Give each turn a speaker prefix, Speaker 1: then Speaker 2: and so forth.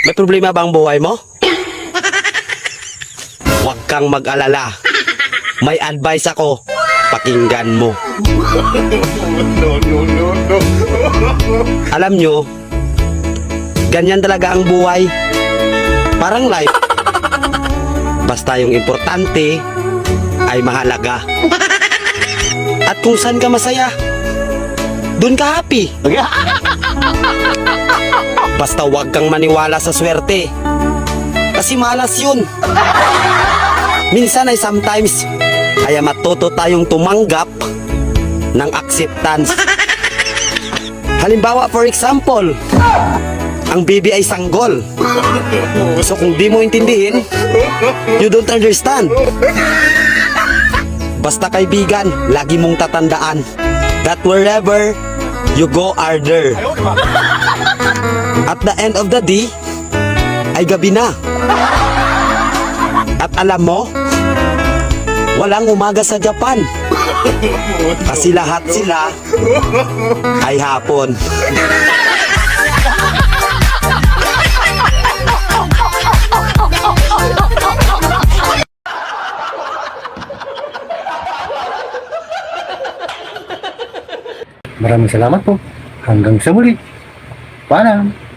Speaker 1: May problema ba ang buhay mo? Huwag kang mag-alala. May advice ako. Pakinggan mo. Alam nyo, ganyan talaga ang buhay. Parang life. Basta yung importante ay mahalaga. At kung saan ka masaya, dun ka happy. Basta huwag kang maniwala sa swerte. Kasi malas yun. Minsan ay sometimes, kaya matuto tayong tumanggap ng acceptance. Halimbawa, for example, ang baby ay sanggol. So kung di mo intindihin, you don't understand. Basta kaibigan, lagi mong tatandaan that wherever you go are there. At the end of the day, ay gabi na. At alam mo, walang umaga sa Japan. Kasi lahat sila ay hapon.
Speaker 2: Maraming salamat po. Hanggang sa muli. Paalam.